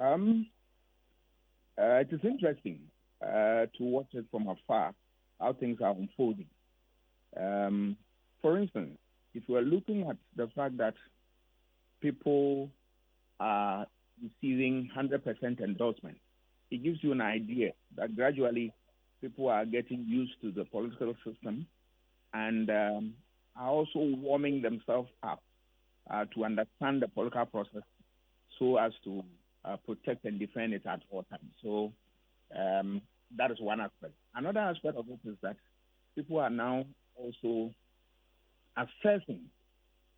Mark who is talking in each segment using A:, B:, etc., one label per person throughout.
A: Um, it is interesting to watch it from afar, how things are unfolding. Um, for instance, if we're looking at the fact that people are receiving 100% endorsement, it gives you an idea that gradually people are getting used to the political system and are also warming themselves up to understand the political process so as to protect and defend it at all times. So that is one aspect. Another aspect of it is that people are now also assessing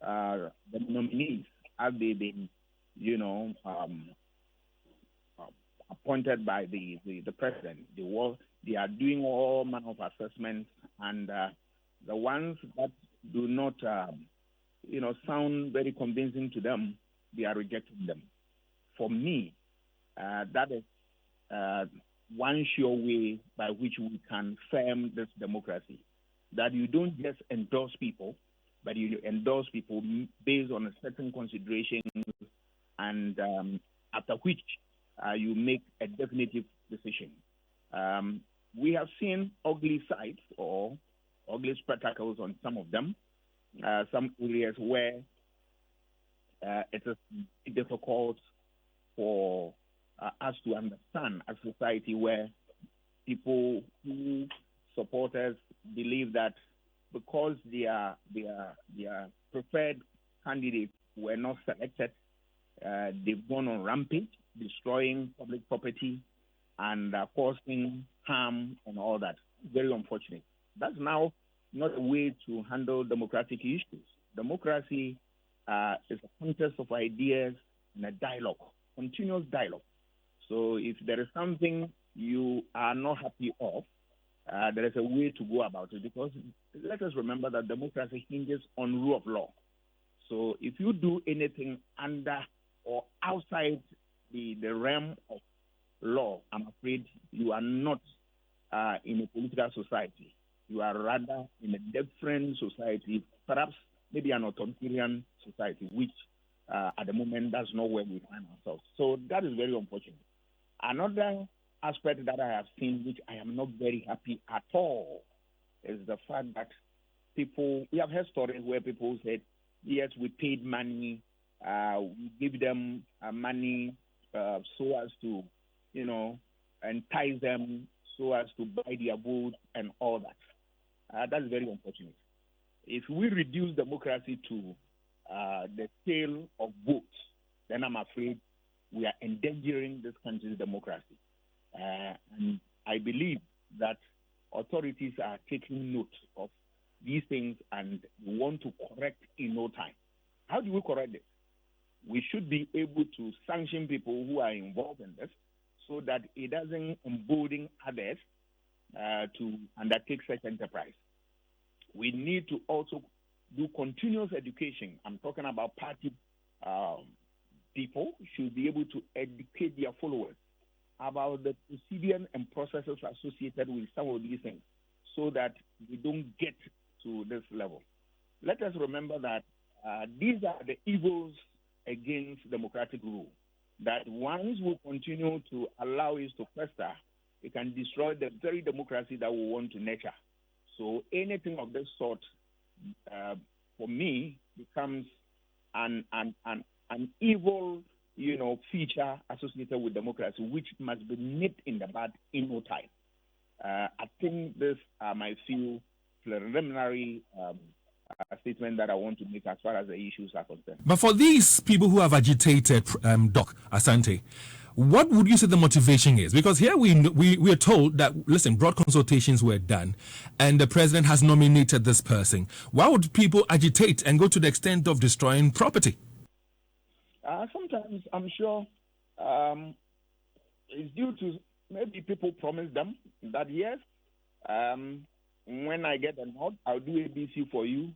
A: the nominees as they've been, appointed by the president. They are doing all manner of assessments, and the ones that do not, sound very convincing to them, they are rejecting them. For me, that is one sure way by which we can firm this democracy. That you don't just endorse people, but you endorse people based on a certain consideration, and after which you make a definitive decision. We have seen ugly sights or ugly spectacles on some of them, some areas where it is difficult for us to understand a society where people who supporters believe that because their preferred candidates were not selected, they've gone on rampage, destroying public property and causing harm and all that. Very unfortunate. That's now not a way to handle democratic issues. Democracy is a contest of ideas and a dialogue, continuous dialogue. So if there is something you are not happy of, there is a way to go about it, because let us remember that democracy hinges on rule of law. So if you do anything under or outside the realm of law, I'm afraid you are not in a political society. You are rather in a different society, perhaps maybe an authoritarian society, which at the moment that's not where we find ourselves. So that is very unfortunate. Another aspect that I have seen, which I am not very happy at all, is the fact that we have heard stories where people said, yes, we paid money, we give them money so as to, entice them, so as to buy their votes and all that. That's very unfortunate. If we reduce democracy to the scale of votes, then I'm afraid we are endangering this country's democracy. And I believe that authorities are taking note of these things and want to correct in no time. How do we correct this? We should be able to sanction people who are involved in this so that it doesn't embolden others to undertake such enterprise. We need to also do continuous education. I'm talking about party people should be able to educate their followers about the procedure and processes associated with some of these things so that we don't get to this level. Let us remember that these are the evils against democratic rule, that once we continue to allow it to fester, it can destroy the very democracy that we want to nurture. So anything of this sort, for me, becomes an evil, feature associated with democracy, which must be nipped in the bud in no time. I think this are my few preliminary statement that I want to make as far as the issues are concerned.
B: But for these people who have agitated, Doc Asante, what would you say the motivation is? Because here we are told that, listen, broad consultations were done and the president has nominated this person. Why would people agitate and go to the extent of destroying property?
A: Sometimes I'm sure it's due to maybe people promise them that, yes, when I get a nod, I'll do ABC for you,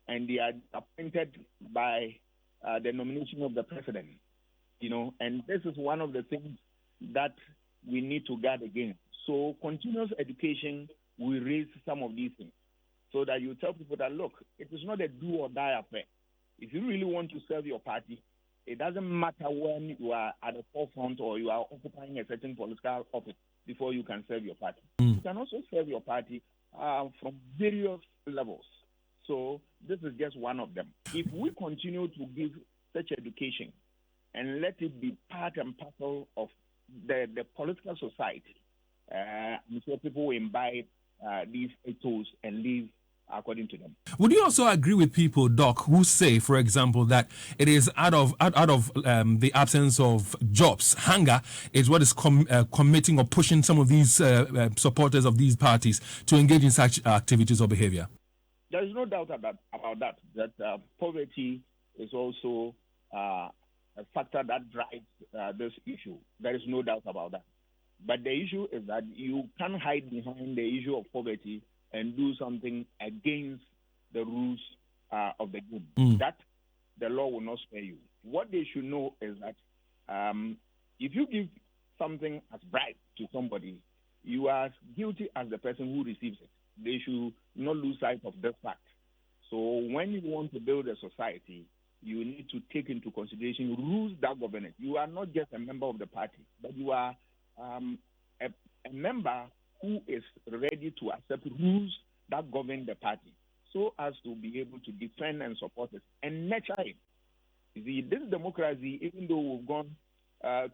A: and they are appointed by the nomination of the president. And this is one of the things that we need to guard against. So continuous education will raise some of these things so that you tell people that, look, it is not a do or die affair. If you really want to serve your party, It doesn't matter when you are at the forefront or you are occupying a certain political office before you can serve your party. You can also serve your party from various levels. So this is just one of them. If we continue to give such education and let it be part and parcel of the political society, I'm sure people will imbibe these ethos and live according to them.
B: Would you also agree with people, Doc, who say, for example, that it is out of the absence of jobs, hunger is what is committing or pushing some of these supporters of these parties to engage in such activities or behavior?
A: There is no doubt about that poverty is also a factor that drives this issue. There is no doubt about that. But the issue is that you can't hide behind the issue of poverty and do something against the rules of the game. That the law will not spare you. What they should know is that if you give something as bribe to somebody, you are guilty as the person who receives it. They should not lose sight of this fact. So when you want to build a society, you need to take into consideration rules that govern it. You are not just a member of the party, but you are a member who is ready to accept rules that govern the party so as to be able to defend and support it and nurture it. You see, this democracy, even though we've gone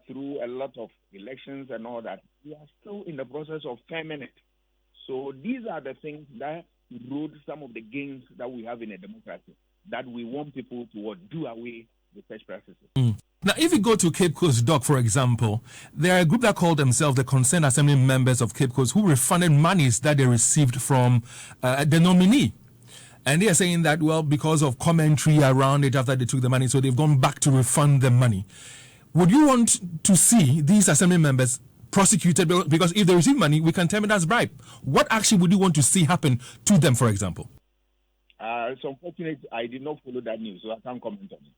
A: through a lot of elections and all that, we are still in the process of firming it. So these are the things that erode some of the gains that we have in a democracy, that we want people to do away with such practices.
B: Now, if you go to Cape Coast, Doc, for example, there are a group that called themselves the Concerned Assembly members of Cape Coast who refunded monies that they received from the nominee. And they are saying that, well, because of commentary around it after they took the money, so they've gone back to refund the money. Would you want to see these assembly members prosecuted? Because if they receive money, we can term it as bribe. What action would you want to see happen to them, for example?
A: It's unfortunate I did not follow that news, so I can't comment on it.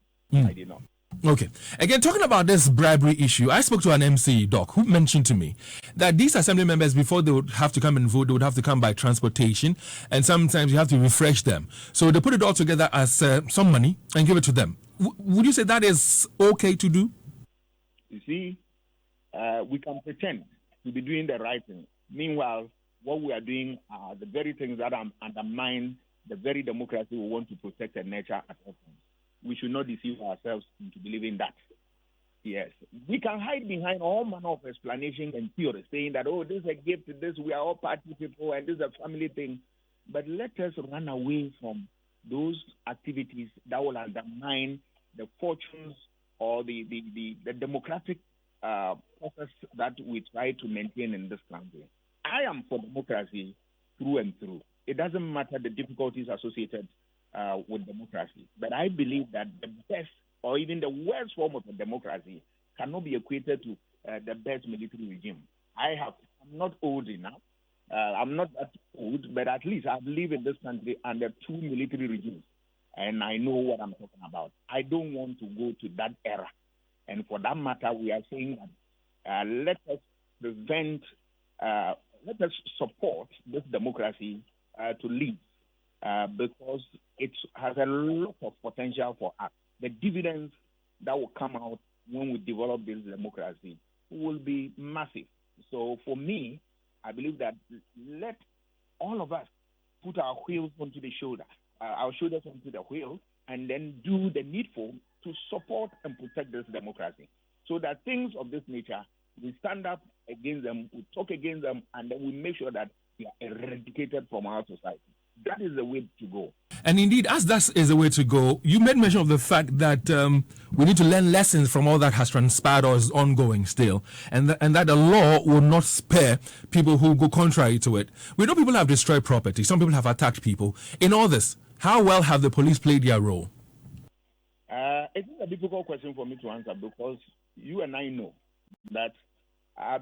A: I did not.
B: Okay. Again, talking about this bribery issue, I spoke to an MC, Doc, who mentioned to me that these assembly members, before they would have to come and vote, they would have to come by transportation, and sometimes you have to refresh them. So they put it all together as some money and give it to them. Would you say that is okay to do?
A: You see, we can pretend to be doing the right thing. Meanwhile, what we are doing are the very things that undermine the very democracy we want to protect and nurture at all times. We should not deceive ourselves into believing that. Yes. We can hide behind all manner of explanation and theory, saying that, oh, this is a gift, we are all party people, and this is a family thing. But let us run away from those activities that will undermine the fortunes or the democratic process that we try to maintain in this country. I am for democracy through and through. It doesn't matter the difficulties associated with democracy. But I believe that the best or even the worst form of a democracy cannot be equated to the best military regime. I'm not old enough. I'm not that old, but at least I've lived in this country under two military regimes, and I know what I'm talking about. I don't want to go to that era. And for that matter, we are saying that let us support this democracy to lead. Because it has a lot of potential for us. The dividends that will come out when we develop this democracy will be massive. So for me, I believe that let all of us put our wheels onto the shoulder, our shoulders onto the wheel, and then do the needful to support and protect this democracy. So that things of this nature, we stand up against them, we talk against them, and then we make sure that they are eradicated from our society. That is the way to go.
B: And indeed, as that is the way to go, you made mention of the fact that we need to learn lessons from all that has transpired or is ongoing still, and that the law will not spare people who go contrary to it. We know people have destroyed property. Some people have attacked people. In all this, how well have the police played their role?
A: It's a difficult question for me to answer because you and I know that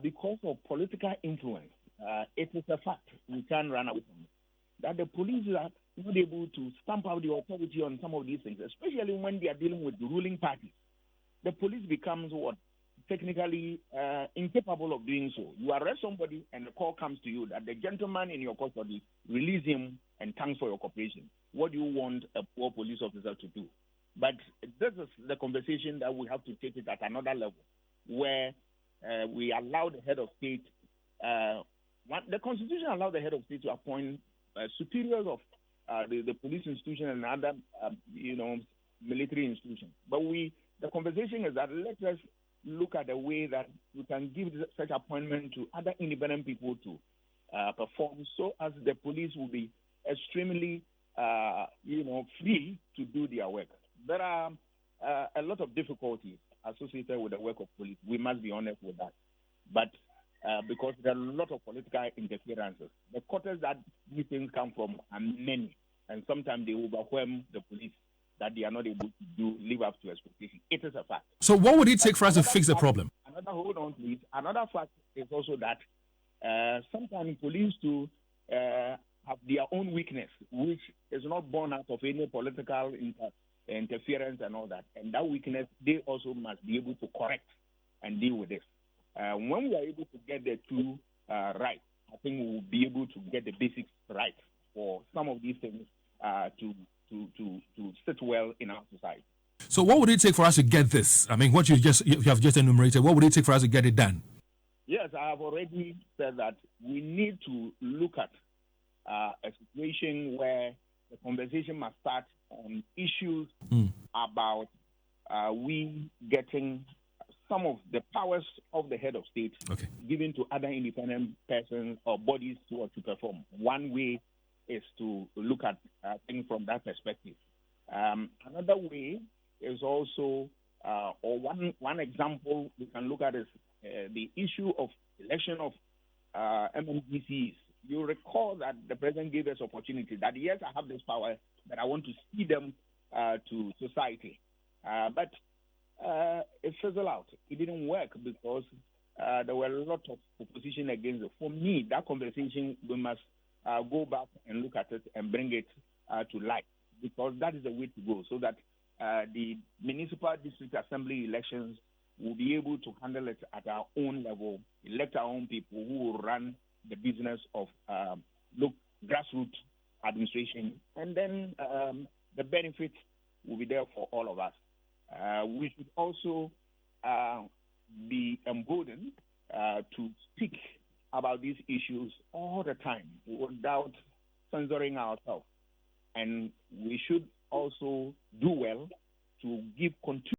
A: because of political influence, it is a fact. We can't run away from it. That the police are not able to stamp out the authority on some of these things, especially when they are dealing with the ruling parties. The police becomes what? Technically incapable of doing so. You arrest somebody and the call comes to you that the gentleman in your custody, release him and thanks for your cooperation. What do you want a poor police officer to do? But this is the conversation that we have to take it at another level, where we allow the head of state. The Constitution allows the head of state to appoint superiors of the police institution and other, military institutions. But the conversation is that let us look at the way that we can give such appointment to other independent people to perform, so as the police will be extremely, free to do their work. There are a lot of difficulties associated with the work of police. We must be honest with that. But because there are a lot of political interferences, the quarters that these things come from are many, and sometimes they overwhelm the police that they are not able to live up to expectations. It is a fact.
B: So what would it take for us to fix the problem?
A: Hold on, please. Another fact is also that sometimes police too have their own weakness, which is not born out of any political interference and all that. And that weakness, they also must be able to correct and deal with this. When we are able to get the two right, I think we will be able to get the basics right for some of these things to sit well in our society.
B: So what would it take for us to get this? I mean, what you have just enumerated, what would it take for us to get it done?
A: Yes, I have already said that we need to look at a situation where the conversation must start on issues about we getting some of the powers of the head of state given to other independent persons or bodies to perform. One way is to look at things from that perspective. Another way is also, or one example we can look at is the issue of election of MMDCs. You recall that the president gave us opportunity that, yes, I have this power, but I want to see them to society. But it fizzled out. It didn't work because there were a lot of opposition against it. For me, that conversation, we must go back and look at it and bring it to light, because that is the way to go, so that the municipal district assembly elections will be able to handle it at our own level, elect our own people who will run the business of grassroots administration, and then the benefits will be there for all of us. We should also be emboldened to speak about these issues all the time without censoring ourselves. And we should also do well to give continuity